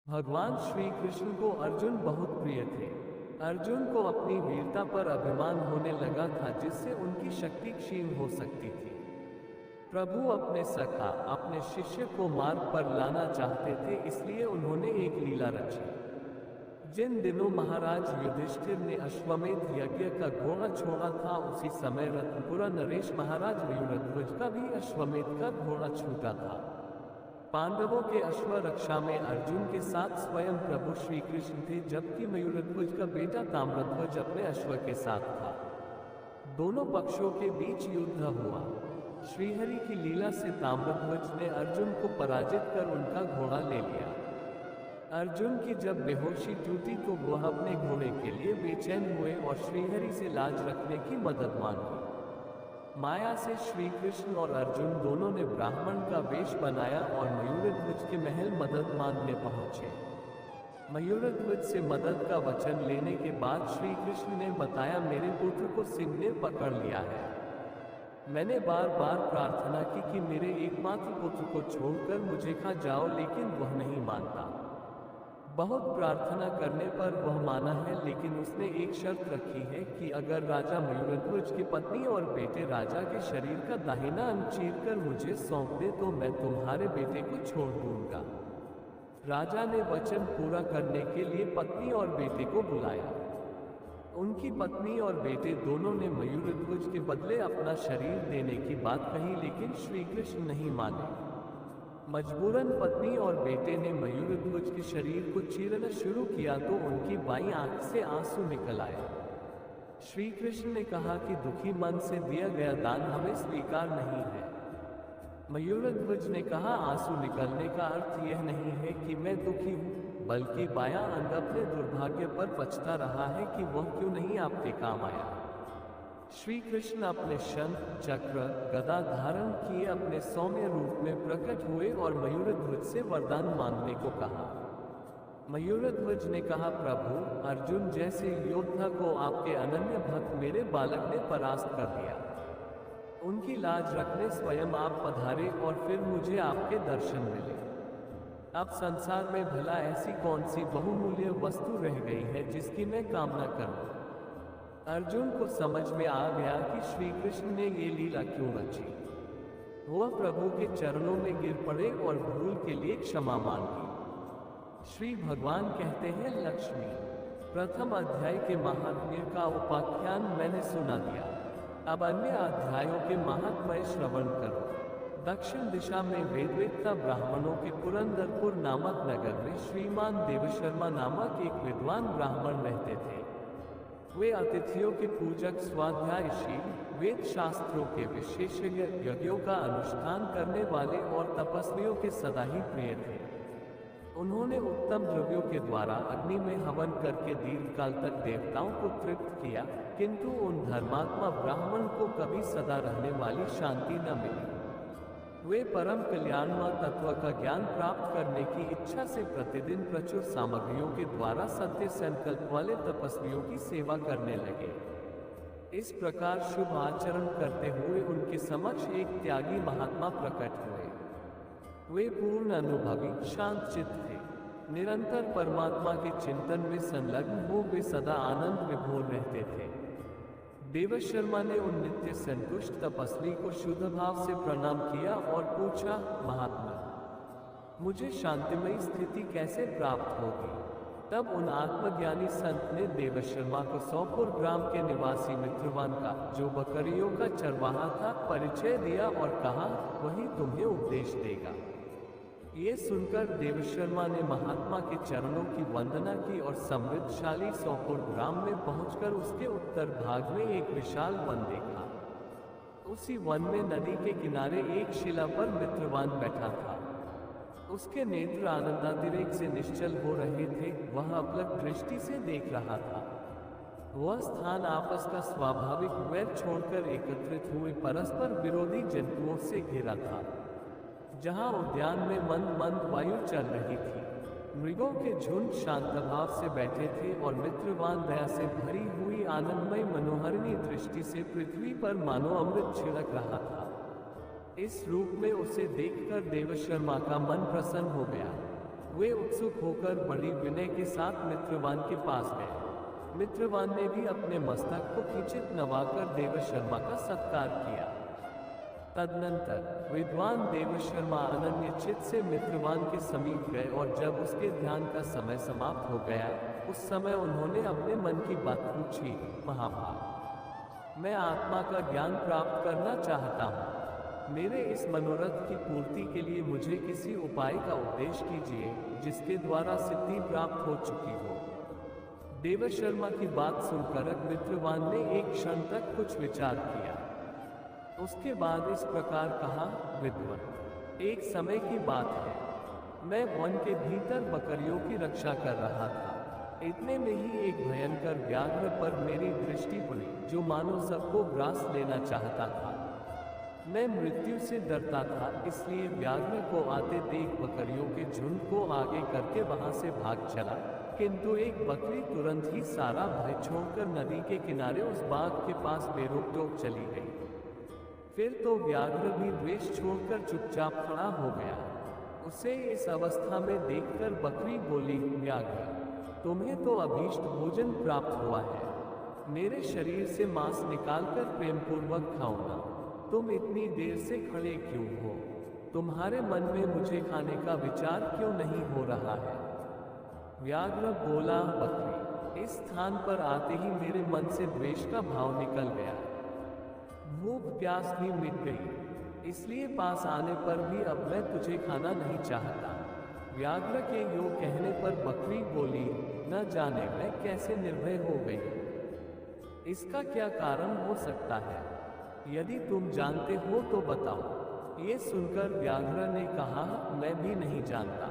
भगवान श्री कृष्ण को अर्जुन बहुत प्रिय थे। अर्जुन को अपनी वीरता पर अभिमान होने लगा था जिससे उनकी शक्ति क्षीण हो सकती थी। प्रभु अपने सखा अपने शिष्य को मार्ग पर लाना चाहते थे, इसलिए उन्होंने एक लीला रची। जिन दिनों महाराज युधिष्ठिर ने अश्वमेध यज्ञ का घोड़ा छोड़ा था, उसी समय रत्नपुरा नरेश महाराज मयूरध्वज का भी अश्वमेध का घोड़ा छूटा था। पांडवों के अश्व रक्षा में अर्जुन के साथ स्वयं प्रभु श्री कृष्ण थे, जबकि मयूरध्वज का बेटा ताम्रध्वज अपने अश्व के साथ था। दोनों पक्षों के बीच युद्ध हुआ। श्रीहरि की लीला से ताम्रध्वज ने अर्जुन को पराजित कर उनका घोड़ा ले लिया। अर्जुन की जब बेहोशी टूटी तो वह अपने घोड़े के लिए बेचैन हुए और श्रीहरि से लाज रखने की मदद मांगी। माया से श्री कृष्ण और अर्जुन दोनों ने ब्राह्मण का वेश बनाया और मयूरध्वज के महल मदद मांगने पहुंचे। मयूरध्वज से मदद का वचन लेने के बाद श्री कृष्ण ने बताया, मेरे पुत्र को सिंह ने पकड़ लिया है। मैंने बार बार प्रार्थना की कि मेरे एकमात्र पुत्र को छोड़कर मुझे खा जाओ, लेकिन वह नहीं मानता। बहुत प्रार्थना करने पर वह माना है, लेकिन उसने एक शर्त रखी है कि अगर राजा मयूरध्वज की पत्नी और बेटे राजा के शरीर का दाहिना अंग चीरकर मुझे सौंप दे तो मैं तुम्हारे बेटे को छोड़ दूंगा। राजा ने वचन पूरा करने के लिए पत्नी और बेटे को बुलाया। उनकी पत्नी और बेटे दोनों ने मयूरध्वज के बदले अपना शरीर देने की बात कही, लेकिन श्री कृष्ण नहीं माने। मजबूरन पत्नी और बेटे ने मयूरध्वज के शरीर को चीरना शुरू किया तो उनकी बाईं आंख से आंसू निकल आए। श्री कृष्ण ने कहा कि दुखी मन से दिया गया दान हमें स्वीकार नहीं है। मयूरध्वज ने कहा, आंसू निकलने का अर्थ यह नहीं है कि मैं दुखी हूँ, बल्कि बायां अंग अपने दुर्भाग्य पर पछता रहा है कि वह क्यों नहीं आपके काम आया। श्री कृष्ण अपने शंख चक्र गदा धारण किए अपने सौम्य रूप में प्रकट हुए और मयूरध्वज से वरदान मांगने को कहा। मयूरध्वज ने कहा, प्रभु, अर्जुन जैसे योद्धा को आपके अनन्य भक्त मेरे बालक ने परास्त कर दिया। उनकी लाज रखने स्वयं आप पधारे और फिर मुझे आपके दर्शन मिले। अब संसार में भला ऐसी कौन सी बहुमूल्य वस्तु रह गई है जिसकी मैं कामना करूं। अर्जुन को समझ में आ गया कि श्री कृष्ण ने ये लीला क्यों रची। वह प्रभु के चरणों में गिर पड़े और भूल के लिए क्षमा मांगी। श्री भगवान कहते हैं, लक्ष्मी, प्रथम अध्याय के महात्म्य का उपाख्यान मैंने सुना दिया। अब अन्य अध्यायों के महात्म्य श्रवण करो। दक्षिण दिशा में वेदवेत्ता ब्राह्मणों के पुरंदरपुर नामक नगर में श्रीमान देवशर्मा नामक एक विद्वान ब्राह्मण रहते थे। वे अतिथियों के पूजक, स्वाध्यायशील, वेद शास्त्रों के विशेषज्ञ, यज्ञों का अनुष्ठान करने वाले और तपस्वियों के सदा ही प्रिय थे। उन्होंने उत्तम द्रव्यों के द्वारा अग्नि में हवन करके दीर्घकाल तक देवताओं को तृप्त किया, किंतु उन धर्मात्मा ब्राह्मण को कभी सदा रहने वाली शांति न मिली। वे परम कल्याणमय तत्व का ज्ञान प्राप्त करने की इच्छा से प्रतिदिन प्रचुर सामग्रियों के द्वारा सत्य संकल्प वाले तपस्वियों की सेवा करने लगे। इस प्रकार शुभ आचरण करते हुए उनके समक्ष एक त्यागी महात्मा प्रकट हुए। वे पूर्ण अनुभवी, शांत चित्त थे। निरंतर परमात्मा के चिंतन में संलग्न हो वे सदा आनंद विभोर रहते थे। देवशर्मा ने उन नित्य संतुष्ट तपस्वी को शुद्ध भाव से प्रणाम किया और पूछा, महात्मा, मुझे शांतिमयी स्थिति कैसे प्राप्त होगी। तब उन आत्मज्ञानी संत ने देवशर्मा को 100 ग्राम के निवासी मित्रवान का, जो बकरियों का चरवाहा था, परिचय दिया और कहा, वही तुम्हें उपदेश देगा। ये सुनकर देवशर्मा ने महात्मा के चरणों की वंदना की और समृद्धशाली 100 ग्राम में पहुंचकर उसके उत्तर भाग में एक विशाल वन देखा। उसी वन में नदी के किनारे एक शिला पर मित्रवान बैठा था। उसके नेत्र आनंदातिरेक से निश्चल हो रहे थे। वह अपलक दृष्टि से देख रहा था। वह स्थान आपस का स्वाभाविक वैर छोड़कर एकत्रित हुए परस्पर विरोधी जंतुओं से घिरा था, जहां उद्यान में मंद मंद वायु चल रही थी। मृगों के झुंड शांत भाव से बैठे थे और मित्रवान दया से भरी हुई आनंदमय मनोहरणी दृष्टि से पृथ्वी पर मानो अमृत छिड़क रहा था। इस रूप में उसे देखकर देवशर्मा का मन प्रसन्न हो गया। वे उत्सुक होकर बड़ी विनय के साथ मित्रवान के पास गए। मित्रवान ने भी अपने मस्तक को किंचित नवाकर देवशर्मा का सत्कार किया। तदनंतर विद्वान देवशर्मा अनन्य चित्त से मित्रवान के समीप गए और जब उसके ध्यान का समय समाप्त हो गया, उस समय उन्होंने अपने मन की बात पूछी। महाभाग, मैं आत्मा का ज्ञान प्राप्त करना चाहता हूँ। मेरे इस मनोरथ की पूर्ति के लिए मुझे किसी उपाय का उपदेश कीजिए जिसके द्वारा सिद्धि प्राप्त हो चुकी हो। देवशर्मा की बात सुनकर मित्रवान ने एक क्षण तक कुछ विचार किया। उसके बाद इस प्रकार कहा, विद्वान, एक समय की बात है, मैं वन के भीतर बकरियों की रक्षा कर रहा था। इतने में ही एक भयंकर व्याघ्र पर मेरी दृष्टि पड़ी जो मानो सबको ग्रास लेना चाहता था। मैं मृत्यु से डरता था, इसलिए व्याघ्र को आते देख बकरियों के झुंड को आगे करके वहां से भाग चला, किंतु एक बकरी तुरंत ही सारा भय छोड़कर नदी के किनारे उस बाघ के पास बेरोक-टोक चली गई। फिर तो व्याघ्र भी द्वेष छोड़कर चुपचाप खड़ा हो गया। उसे इस अवस्था में देखकर बकरी बोली, व्याघ्र, तुम्हें तो अभीष्ट भोजन प्राप्त हुआ है। मेरे शरीर से मांस निकालकर प्रेम पूर्वक खाऊंगा। तुम इतनी देर से खड़े क्यों हो? तुम्हारे मन में मुझे खाने का विचार क्यों नहीं हो रहा है? व्याघ्र बोला, बकरी, इस स्थान पर आते ही मेरे मन से द्वेष का भाव निकल गया। भूख प्यास भी मिट गई, इसलिए पास आने पर भी अब मैं तुझे खाना नहीं चाहता। व्याघ्र के योग कहने पर बकरी बोली, न जाने मैं कैसे निर्भय हो गई। इसका क्या कारण हो सकता है? यदि तुम जानते हो तो बताओ। ये सुनकर व्याघ्र ने कहा, मैं भी नहीं जानता।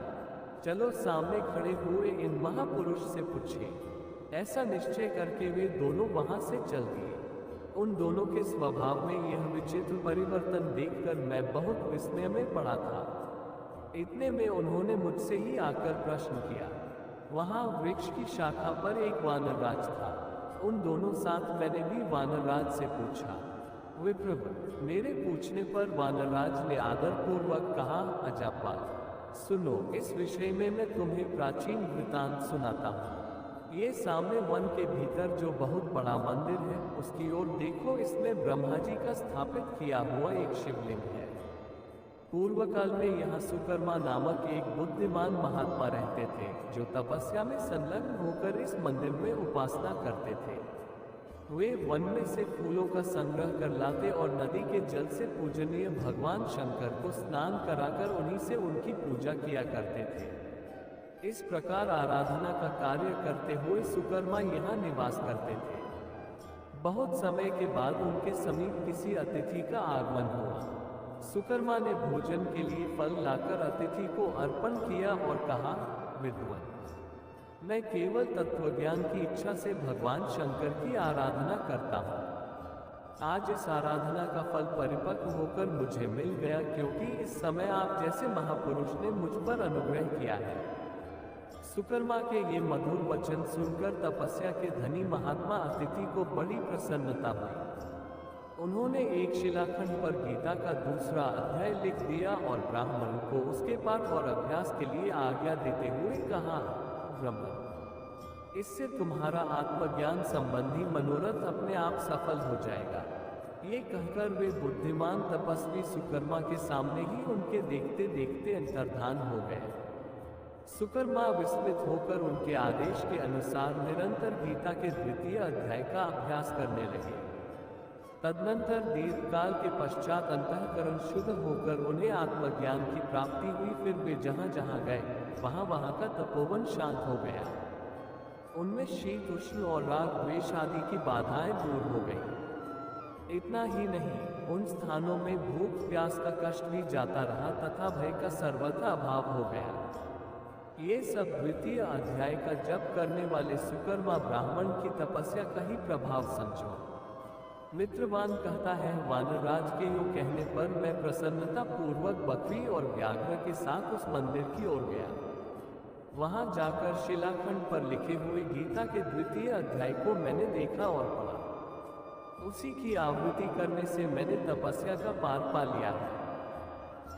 चलो सामने खड़े हुए इन महापुरुष से पूछे। ऐसा निश्चय करके वे दोनों वहां से चल दिए। उन दोनों के स्वभाव में यह विचित्र परिवर्तन देखकर मैं बहुत विस्मय में पड़ा था। इतने में उन्होंने मुझसे ही आकर प्रश्न किया। वहां वृक्ष की शाखा पर एक वानरराज था। उन दोनों साथ मैंने भी वानरराज से पूछा। विप्रवर, मेरे पूछने पर वानरराज ने आदर पूर्वक कहा, अजापाल, सुनो, इस विषय में मैं तुम्हें प्राचीन वृतांत सुनाता हूँ। ये सामने वन के भीतर जो बहुत बड़ा मंदिर है, उसकी ओर देखो। इसमें ब्रह्मा जी का स्थापित किया हुआ एक शिवलिंग है। पूर्व काल में यहाँ सुकर्मा नामक एक बुद्धिमान महात्मा रहते थे जो तपस्या में संलग्न होकर इस मंदिर में उपासना करते थे। वे वन में से फूलों का संग्रह कर लाते और नदी के जल से पूजनीय भगवान शंकर को स्नान कराकर उन्हीं से उनकी पूजा किया करते थे। इस प्रकार आराधना का कार्य करते हुए सुकर्मा यहाँ निवास करते थे। बहुत समय के बाद उनके समीप किसी अतिथि का आगमन हुआ। सुकर्मा ने भोजन के लिए फल लाकर अतिथि को अर्पण किया और कहा, विद्वान, मैं केवल तत्वज्ञान की इच्छा से भगवान शंकर की आराधना करता हूँ। आज इस आराधना का फल परिपक्व होकर मुझे मिल गया, क्योंकि इस समय आप जैसे महापुरुष ने मुझ पर अनुग्रह किया है। सुकर्मा के ये मधुर वचन सुनकर तपस्या के धनी महात्मा अतिथि को बड़ी प्रसन्नता हुई। उन्होंने एक शिलाखंड पर गीता का दूसरा अध्याय लिख दिया और ब्राह्मण को उसके पाठ और अभ्यास के लिए आज्ञा देते हुए कहा, ब्रह्मण, इससे तुम्हारा आत्मज्ञान संबंधी मनोरथ अपने आप सफल हो जाएगा। ये कहकर वे बुद्धिमान तपस्वी सुकर्मा के सामने ही उनके देखते देखते अंतर्धान हो गए। सुकर्मा विस्मित होकर उनके आदेश के अनुसार निरंतर गीता के द्वितीय अध्याय का अभ्यास करने लगे। तदनंतर दीर्घकाल के पश्चात अंतःकरण शुद्ध होकर उन्हें आत्मज्ञान की प्राप्ति हुई। फिर वे जहाँ जहाँ गए वहाँ का तपोवन शांत हो गया। उनमें शीत उष्ण और राग द्वेष आदि की बाधाएं दूर हो गई। इतना ही नहीं, उन स्थानों में भूख प्यास का कष्ट भी जाता रहा तथा भय का सर्वथा अभाव हो गया। ये सब द्वितीय अध्याय का जप करने वाले सुकर्मा ब्राह्मण की तपस्या का ही प्रभाव समझो। मित्रवान कहता है, वानरराज के यूं कहने पर मैं प्रसन्नता पूर्वक बकरी और व्याघ्र के साथ उस मंदिर की ओर गया। वहां जाकर शिलाखंड पर लिखे हुए गीता के द्वितीय अध्याय को मैंने देखा और पढ़ा। उसी की आवृत्ति करने से मैंने तपस्या का पार पा लिया है।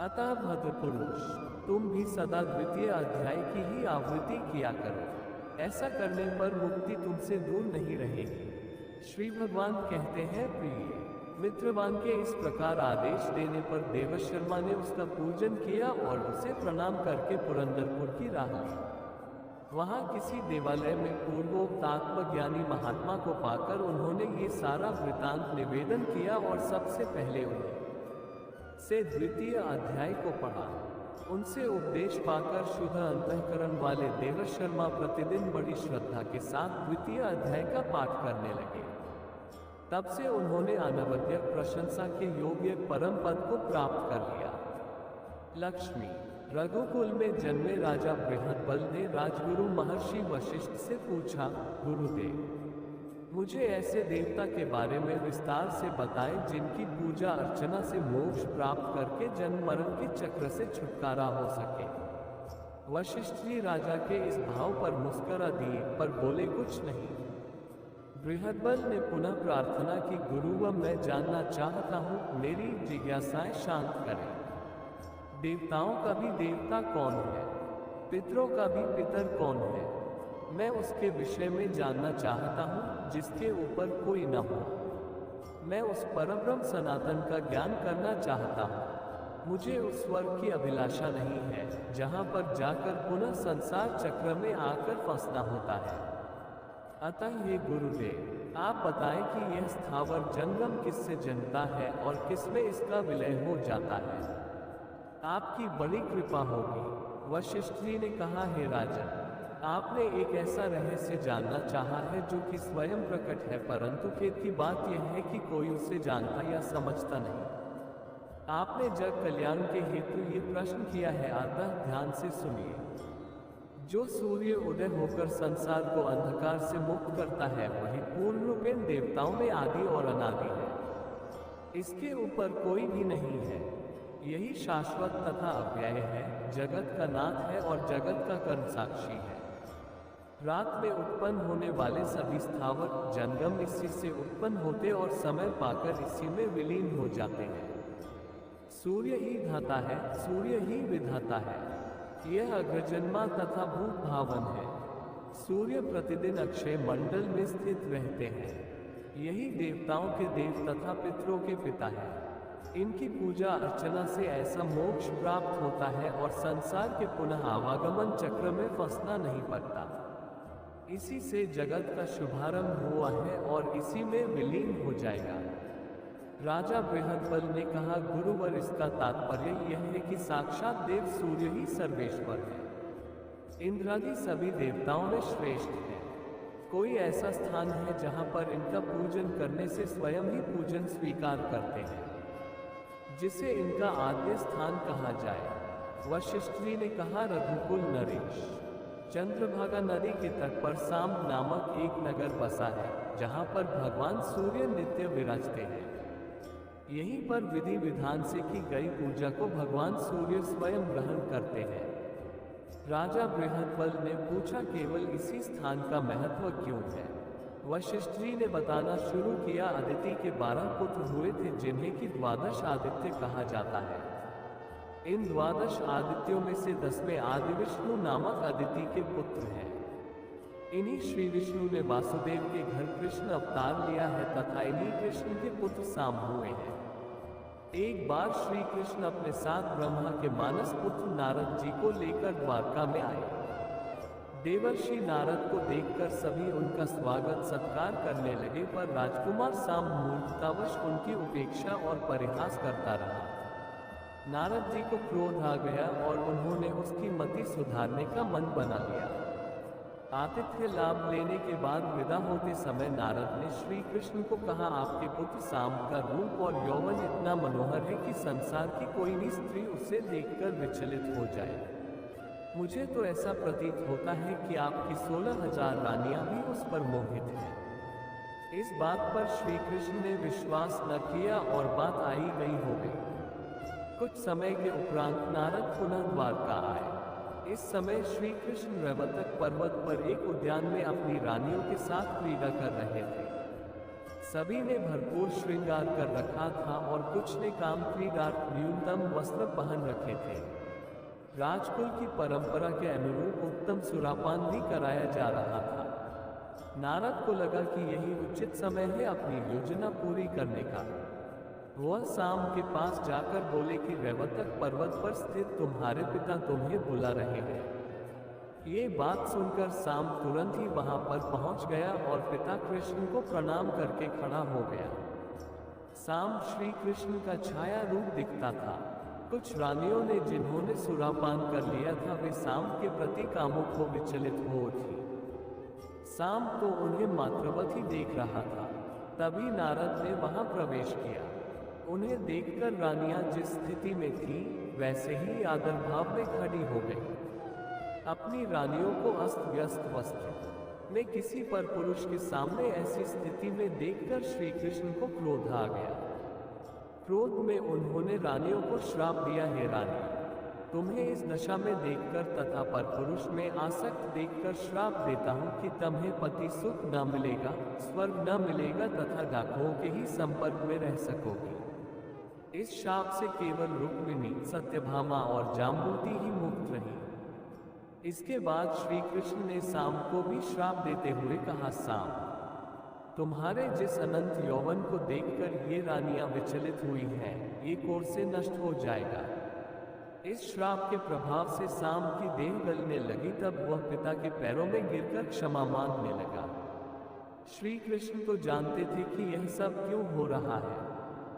अतः भद्र पुरुष, तुम भी सदा द्वितीय अध्याय की ही आवृत्ति किया करो। ऐसा करने पर मुक्ति तुमसे दूर नहीं रहेगी। श्री भगवान कहते हैं, प्रिय मित्रवान के इस प्रकार आदेश देने पर देवशर्मा ने उसका पूजन किया और उसे प्रणाम करके पुरंदरपुर की राह ली। वहां किसी देवालय में पूर्वोक्त आत्मज्ञानी महात्मा को पाकर उन्होंने ये सारा वृतांत निवेदन किया और सबसे पहले उन्हें से द्वितीय अध्याय को पढ़ा। उनसे उपदेश पाकर शुद्ध अंतःकरण वाले देवशर्मा प्रतिदिन बड़ी श्रद्धा के साथ द्वितीय अध्याय का पाठ करने लगे। तब से उन्होंने अनवद्य प्रशंसा के योग्य परम पद को प्राप्त कर लिया। लक्ष्मी रघुकुल में जन्मे राजा बृहद्बल ने राजगुरु महर्षि वशिष्ठ से पूछा, गुरुदेव, मुझे ऐसे देवता के बारे में विस्तार से बताएं जिनकी पूजा अर्चना से मोक्ष प्राप्त करके जन्म मरण के चक्र से छुटकारा हो सके। वशिष्ठ जी राजा के इस भाव पर मुस्कुरा दिए पर बोले कुछ नहीं। बृहद्बल ने पुनः प्रार्थना की, गुरुवर, मैं जानना चाहता हूँ, मेरी जिज्ञासाएं शांत करें। देवताओं का भी देवता कौन है, पितरों का भी पितर कौन है? मैं उसके विषय में जानना चाहता हूँ जिसके ऊपर कोई न हो। मैं उस परब्रह्म सनातन का ज्ञान करना चाहता हूँ। मुझे उस स्वर्ग की अभिलाषा नहीं है जहाँ पर जाकर पुनः संसार चक्र में आकर फंसना होता है। अतः ये गुरुदेव, आप बताएं कि यह स्थावर जंगम किससे जन्मता है और किसमें इसका विलय हो जाता है। आपकी बड़ी कृपा होगी। वशिष्ठ जी ने कहा, हे राजन, आपने एक ऐसा रहस्य जानना चाहा है जो कि स्वयं प्रकट है, परंतु खेद की बात यह है कि कोई उसे जानता या समझता नहीं। आपने जग कल्याण के हेतु ये प्रश्न किया है, अतः ध्यान से सुनिए। जो सूर्य उदय होकर संसार को अंधकार से मुक्त करता है वही पूर्ण रूपेण देवताओं में आदि और अनादि है। इसके ऊपर कोई भी नहीं है। यही शाश्वत तथा अव्यय है, जगत का नाथ है और जगत का कर्म साक्षी है। रात में उत्पन्न होने वाले सभी स्थावर जंगम इसी से उत्पन्न होते और समय पाकर इसी में विलीन हो जाते हैं। सूर्य ही धाता है, सूर्य ही विधाता है। यह अग्रजन्मा तथा भूत भावन है। सूर्य प्रतिदिन अक्षय मंडल में स्थित रहते हैं। यही देवताओं के देव तथा पितरों के पिता है। इनकी पूजा अर्चना से ऐसा मोक्ष प्राप्त होता है और संसार के पुनः आवागमन चक्र में फंसना नहीं पड़ता। इसी से जगत का शुभारंभ हुआ है और इसी में विलीन हो जाएगा। राजा बृहद्बल ने कहा, गुरुवर, इसका तात्पर्य यह है कि साक्षात देव सूर्य ही सर्वेश्वर है। इंद्रादि सभी देवताओं में श्रेष्ठ है। कोई ऐसा स्थान है जहां पर इनका पूजन करने से स्वयं ही पूजन स्वीकार करते हैं, जिसे इनका आद्य स्थान कहा जाए। वशिष्ठ जी ने कहा, रघुकुल नरेश, चंद्रभागा नदी के तट पर सांब नामक एक नगर बसा है, जहां पर भगवान सूर्य नित्य विराजते हैं। यहीं पर विधि विधान से की गई पूजा को भगवान सूर्य स्वयं ग्रहण करते हैं। राजा बृहद्बल ने पूछा, केवल इसी स्थान का महत्व क्यों है? वशिष्ठ जी ने बताना शुरू किया, अदिति के 12 पुत्र हुए थे जिन्हें कि द्वादश आदित्य कहा जाता है। इन द्वादश आदित्यों में से 10वें आदि विष्णु नामक अदिति के पुत्र हैं। इन्हीं श्री विष्णु ने वासुदेव के घर कृष्ण अवतार लिया है तथा इन्हीं कृष्ण के पुत्र सांब हुए हैं। एक बार श्री कृष्ण अपने साथ ब्रह्मा के मानस पुत्र नारद जी को लेकर द्वारका में आए। देवर्षि नारद को देखकर सभी उनका स्वागत सत्कार करने लगे, पर राजकुमार सांब मूर्खतावश उनकी उपेक्षा और परिहास करता रहा। नारद जी को क्रोध आ गया और उन्होंने उसकी मति सुधारने का मन बना लिया। आतिथ्य लाभ लेने के बाद विदा होते समय नारद ने श्री कृष्ण को कहा, आपके पुत्र सांब का रूप और यौवन इतना मनोहर है कि संसार की कोई भी स्त्री उसे देखकर विचलित हो जाए। मुझे तो ऐसा प्रतीत होता है कि आपकी 16,000 रानियां भी उस पर मोहित हैं। इस बात पर श्री कृष्ण ने विश्वास न किया और बात आई गई हो गई। कुछ समय के उपरांत नारद पुनः द्वारका आए। इस समय श्री कृष्ण रवतक पर्वत पर एक उद्यान में अपनी रानियों के साथ क्रीड़ा कर रहे थे। सभी ने भरपूर श्रृंगार कर रखा था और कुछ ने काम क्रीड़ार्थ न्यूनतम वस्त्र पहन रखे थे। राजकुल की परंपरा के अनुरूप उत्तम सुरापान भी कराया जा रहा था। नारद को लगा कि यही उचित समय है अपनी योजना पूरी करने का। वह साम के पास जाकर बोले कि रैवतक पर्वत पर स्थित तुम्हारे पिता तुम्हें बुला रहे हैं। ये बात सुनकर साम तुरंत ही वहां पर पहुंच गया और पिता कृष्ण को प्रणाम करके खड़ा हो गया। साम श्री कृष्ण का छाया रूप दिखता था। कुछ रानियों ने जिन्होंने सुरापान कर लिया था वे साम के प्रति कामुक हो विचलित हो उठी। साम तो उन्हें मात्रवत ही देख रहा था। तभी नारद ने वहां प्रवेश किया। उन्हें देखकर रानियां जिस स्थिति में थी वैसे ही आदर भाव में खड़ी हो गई। अपनी रानियों को अस्त व्यस्त वस्त्र में किसी पर पुरुष के सामने ऐसी स्थिति में देखकर श्री कृष्ण को क्रोध आ गया। क्रोध में उन्होंने रानियों को श्राप दिया, हे रानी, तुम्हें इस दशा में देखकर तथा परपुरुष में आसक्त देखकर श्राप देता हूँ कि तुम्हें पति सुख न मिलेगा, स्वर्ग न मिलेगा तथा डाकुओं के ही संपर्क में रह सकोगी। इस शाप से केवल रुक्मिणी, सत्यभामा और जाम्बूती ही मुक्त रही। इसके बाद श्री कृष्ण ने साम को भी श्राप देते हुए कहा, साम, तुम्हारे जिस अनंत यौवन को देखकर ये रानियां विचलित हुई हैं, ये कोर से नष्ट हो जाएगा। इस श्राप के प्रभाव से साम की देह गलने लगी। तब वह पिता के पैरों में गिरकर क्षमा मांगने लगा। श्री कृष्ण तो जानते थे कि यह सब क्यों हो रहा है।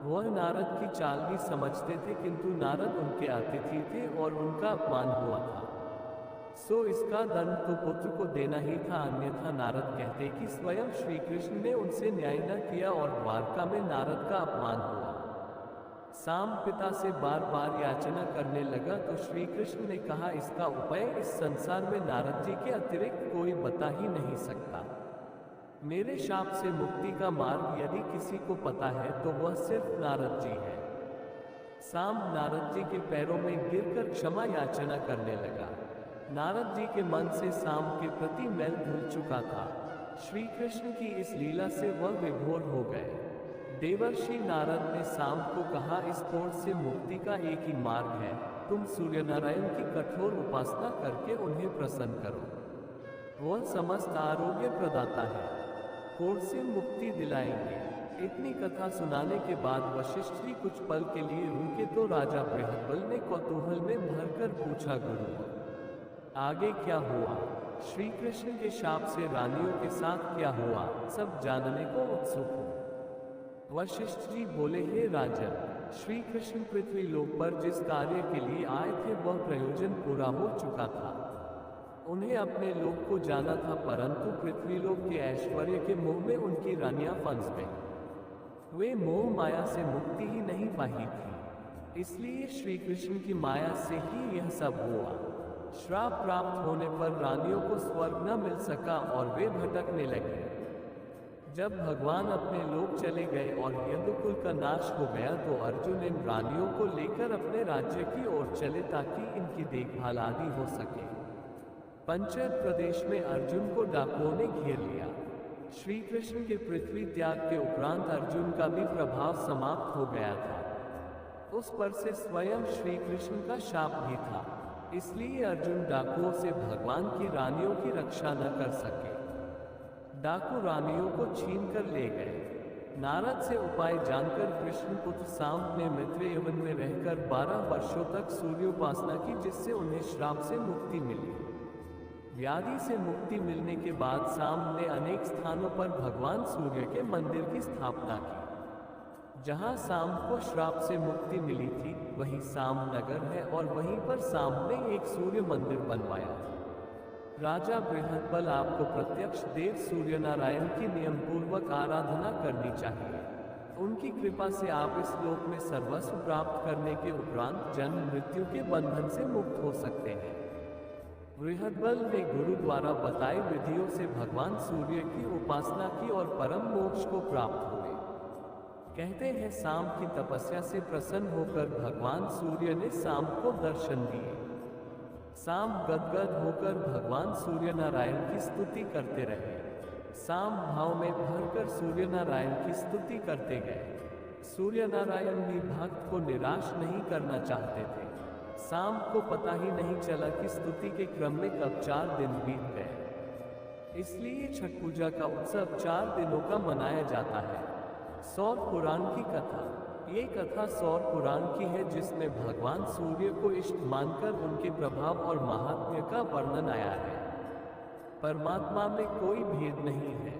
वह नारद की चाल भी समझते थे, किंतु नारद उनके अतिथि थे और उनका अपमान हुआ था, सो इसका दंड तो पुत्र को देना ही था, अन्यथा नारद कहते कि स्वयं श्री कृष्ण ने उनसे न्याय न किया और द्वारका में नारद का अपमान हुआ। साम पिता से बार बार याचना करने लगा तो श्री कृष्ण ने कहा, इसका उपाय इस संसार में नारद जी के अतिरिक्त कोई बता ही नहीं सकता। मेरे शाप से मुक्ति का मार्ग यदि किसी को पता है तो वह सिर्फ नारद जी है। साम नारद जी के पैरों में गिरकर क्षमा याचना करने लगा। नारद जी के मन से साम के प्रति मैल धुल चुका था। श्री कृष्ण की इस लीला से वह विभोर हो गए। देवर्षि नारद ने साम को कहा, इस कोढ़ से मुक्ति का एक ही मार्ग है, तुम सूर्यनारायण की कठोर उपासना करके उन्हें प्रसन्न करो। वह समस्त आरोग्य प्रदाता है, कोढ़ से मुक्ति दिलाएंगे। इतनी कथा सुनाने के बाद वशिष्ठ जी कुछ पल के लिए रुके तो राजा बृहद्बल ने कौतूहल में भरकर पूछा, गुरु आगे क्या हुआ? श्री कृष्ण के शाप से रानियों के साथ क्या हुआ? सब जानने को उत्सुक हूँ। वशिष्ठ जी बोले, हे राजन, श्री कृष्ण पृथ्वी लोक पर जिस कार्य के लिए आए थे वह प्रयोजन पूरा हो चुका था। उन्हें अपने लोक को जाना था, परंतु पृथ्वी लोक के ऐश्वर्य के मोह में उनकी रानियां फंस गईं। वे मोह माया से मुक्ति ही नहीं पाई थी, इसलिए श्री कृष्ण की माया से ही यह सब हुआ। श्राप प्राप्त होने पर रानियों को स्वर्ग न मिल सका और वे भटकने लगे। जब भगवान अपने लोक चले गए और यदुकुल का नाश हो गया तो अर्जुन इन रानियों को लेकर अपने राज्य की ओर चले ताकि इनकी देखभाल आदि हो सके। पंचर प्रदेश में अर्जुन को डाकुओं ने घेर लिया। श्री कृष्ण के पृथ्वी त्याग के उपरांत अर्जुन का भी प्रभाव समाप्त हो गया था। उस पर से स्वयं श्री कृष्ण का शाप भी था, इसलिए अर्जुन डाकुओं से भगवान की रानियों की रक्षा न कर सके। डाकू रानियों को छीन कर ले गए। नारद से उपाय जानकर कृष्ण पुत्र साम ने मैत्रेयवन में रहकर 12 वर्षों तक सूर्योपासना की, जिससे उन्हें श्राप से मुक्ति मिली। व्याधि से मुक्ति मिलने के बाद साम ने अनेक स्थानों पर भगवान सूर्य के मंदिर की स्थापना की। जहां साम को श्राप से मुक्ति मिली थी वहीं साम नगर है और वहीं पर साम ने एक सूर्य मंदिर बनवाया। राजा बृहद्बल आपको प्रत्यक्ष देव सूर्य नारायण की नियम पूर्वक आराधना करनी चाहिए। उनकी कृपा से आप इस लोक में सर्वस्व प्राप्त करने के उपरांत जन्म मृत्यु के बंधन से मुक्त हो सकते हैं। बृहद्बल ने गुरु द्वारा बताई विधियों से भगवान सूर्य की उपासना की और परम मोक्ष को प्राप्त हुए। कहते हैं साम की तपस्या से प्रसन्न होकर भगवान सूर्य ने साम को दर्शन दिए। साम गदगद होकर भगवान सूर्य नारायण की स्तुति करते रहे। साम भाव में भरकर सूर्य नारायण की स्तुति करते गए। सूर्य नारायण भी भक्त को निराश नहीं करना चाहते थे। शाम को पता ही नहीं चला कि स्तुति के क्रम में कब 4 दिन बीत गए। इसलिए छठ पूजा का उत्सव 4 दिनों का मनाया जाता है। सौर पुराण की कथा। ये कथा सौर पुराण की है, जिसमें भगवान सूर्य को इष्ट मानकर उनके प्रभाव और महात्म्य का वर्णन आया है। परमात्मा में कोई भेद नहीं है।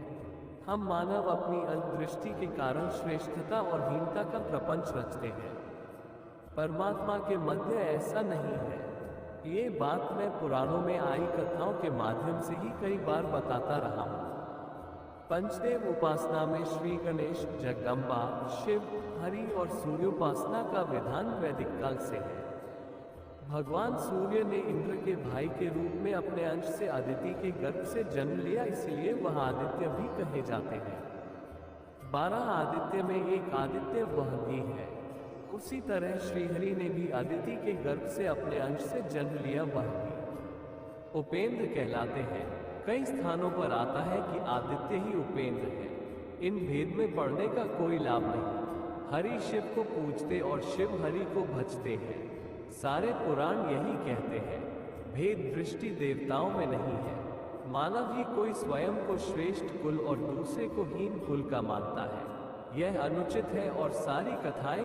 हम मानव अपनी अंतर्दृष्टि के कारण श्रेष्ठता और हीनता का प्रपंच रचते हैं। परमात्मा के मध्य ऐसा नहीं है। ये बात मैं पुराणों में आई कथाओं के माध्यम से ही कई बार बताता रहा हूँ। पंचदेव उपासना में श्री गणेश, जगदम्बा, शिव, हरि और सूर्योपासना का विधान वैदिक काल से है। भगवान सूर्य ने इंद्र के भाई के रूप में अपने अंश से आदित्य के गर्भ से जन्म लिया, इसलिए वह आदित्य भी कहे जाते हैं। 12 आदित्य में एक आदित्य वह भी है। उसी तरह श्रीहरि ने भी आदित्य के गर्भ से अपने अंश से जन्म लिया, वह भी उपेंद्र कहलाते हैं। कई स्थानों पर आता है कि आदित्य ही उपेंद्र है। इन भेद में पड़ने का कोई लाभ नहीं। हरि शिव को पूजते और शिव हरि को भजते हैं। सारे पुराण यही कहते हैं। भेद दृष्टि देवताओं में नहीं है। मानव ही कोई स्वयं को श्रेष्ठ कुल और दूसरे को हीन कुल का मानता है। यह अनुचित है और सारी कथाएं